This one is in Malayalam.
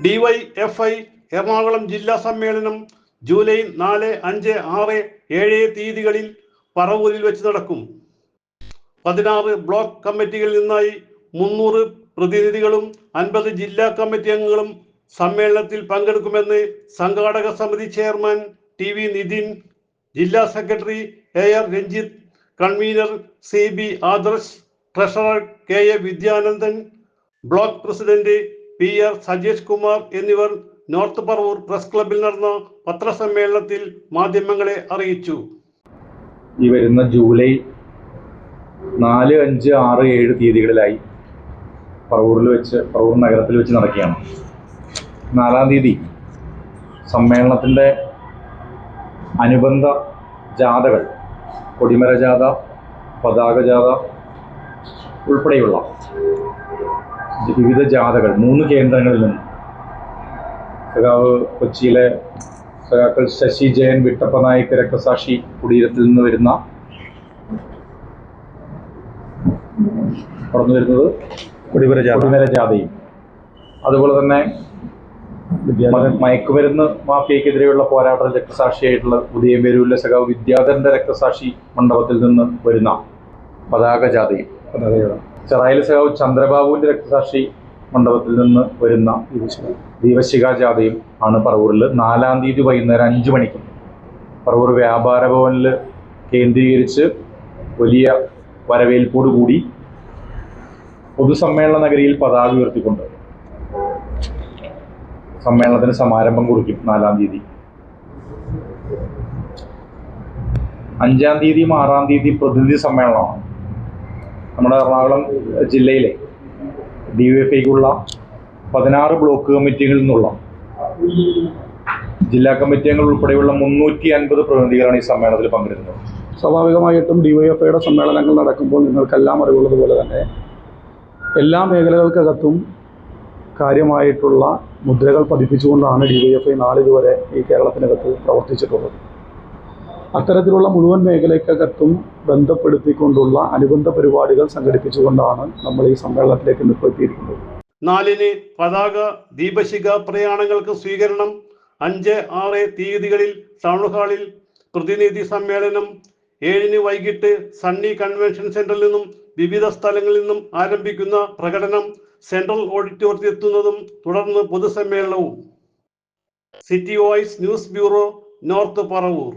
DYFI എറണാകുളം ജില്ലാ സമ്മേളനം ജൂലൈ 4, 5, 6, 7 തീയതികളിൽ പറവൂരിൽ വെച്ച് നടക്കും. 16 ബ്ലോക്ക് കമ്മിറ്റികളിൽ നിന്നായി 300 പ്രതിനിധികളും 50 ജില്ലാ കമ്മിറ്റി അംഗങ്ങളും സമ്മേളനത്തിൽ പങ്കെടുക്കുമെന്ന് സംഘാടക സമിതി ചെയർമാൻ TV നിതിൻ, ജില്ലാ secretary AR Ranjith, convener CB Adarsh, treasurer KA Vidyanandan, block president PR Sajesh Kumar എന്നിവർ നോർത്ത് പറവൂർ പ്രസ് ക്ലബിൽ നടന്ന പത്രസമ്മേളനത്തിൽ മാധ്യമങ്ങളെ അറിയിച്ചു. ഈ വരുന്ന ജൂലൈ 4, 5, 6, 7 തീയതികളിലായി പറവൂർ നഗരത്തിൽ വെച്ച് നടക്കുകയാണ്. 4-ാം തീയതി സമ്മേളനത്തിൻ്റെ അനുബന്ധ ജാഥകൾ, കൊടിമര ജാഥ, പതാക ജാഥ ഉൾപ്പെടെയുള്ള വിവിധ ജാഥകൾ 3 കേന്ദ്രങ്ങളിൽ നിന്നും കൊച്ചിയിലെ സഖാക്കൾ ശശി ജയൻ വിട്ടപ്പ നായിക്ക് രക്തസാക്ഷി കുടീരത്തിൽ നിന്ന് കടന്നു വരുന്നത് കൊടിമര ജാഥയും, അതുപോലെ തന്നെ മയക്കുമരുന്ന് മാഫിയക്കെതിരെയുള്ള പോരാട്ടത്തിൽ രക്തസാക്ഷിയായിട്ടുള്ള ഉദയംപേരൂരിലെ സഖാവ് വിദ്യാധരന്റെ രക്തസാക്ഷി മണ്ഡപത്തിൽ നിന്ന് വരുന്ന പതാക ജാഥയും, ചെറായിലെ സഖാവ് ചന്ദ്രബാബുവിന്റെ രക്തസാക്ഷി മണ്ഡപത്തിൽ നിന്ന് വരുന്ന ദീപശിഖ ജാഥയും ആണ് പറവൂരിൽ 4-ാം തീയതി വൈകുന്നേരം 5 മണിക്ക് പറവൂർ വ്യാപാര ഭവനിൽ കേന്ദ്രീകരിച്ച് വലിയ വരവേൽപ്പോടുകൂടി പൊതുസമ്മേളന നഗരിയിൽ പതാക ഉയർത്തിക്കൊണ്ട് സമ്മേളനത്തിന് സമാരംഭം കുറിക്കും. 4-ാം തീയതി 5-ാം തീയതിയും 6-ാം തീയതി പ്രതിനിധി സമ്മേളനമാണ്. നമ്മുടെ എറണാകുളം ജില്ലയിലെ DYFIക്കുള്ള 16 ബ്ലോക്ക് കമ്മിറ്റികളിൽ നിന്നുള്ള ജില്ലാ കമ്മിറ്റി അംഗങ്ങൾ ഉൾപ്പെടെയുള്ള 350 പ്രതിനിധികളാണ് ഈ സമ്മേളനത്തിൽ പങ്കെടുക്കുന്നത്. സ്വാഭാവികമായിട്ടും DYFIയുടെ സമ്മേളനങ്ങൾ നടക്കുമ്പോൾ നിങ്ങൾക്കെല്ലാം അറിവുള്ളതുപോലെ തന്നെ എല്ലാ മേഖലകൾക്കകത്തും കാര്യമായിട്ടുള്ള മുദ്രകൾ പതിപ്പിച്ചുകൊണ്ടാണ് DYFI നാളിതുവരെ ഈ കേരളത്തിനകത്ത് പ്രവർത്തിച്ചിട്ടുള്ളത്. അത്തരത്തിലുള്ള മുഴുവൻ മേഖലയ്ക്കകത്തും ബന്ധപ്പെടുത്തിക്കൊണ്ടുള്ള അനുബന്ധ പരിപാടികൾ സംഘടിപ്പിച്ചുകൊണ്ടാണ് നമ്മൾ ഈ സമ്മേളനത്തിലേക്ക് നിർത്തിയിരിക്കുന്നത്. 4-ന് പതാക ദീപശിഖ പ്രയാണങ്ങൾക്ക് സ്വീകരണം, 5, 6 തീയതികളിൽ ടൗൺ ഹാളിൽ പ്രതിനിധി സമ്മേളനം, 7-ന് വൈകിട്ട് സണ്ണി കൺവെൻഷൻ സെന്ററിൽ നിന്നും വിവിധ സ്ഥലങ്ങളിൽ നിന്നും ആരംഭിക്കുന്ന പ്രകടനം സെൻട്രൽ ഓഡിറ്റോറിയത്തിൽ എത്തുന്നതും തുടർന്ന് പൊതുസമ്മേളനവും. City voice news bureau, north Paravur.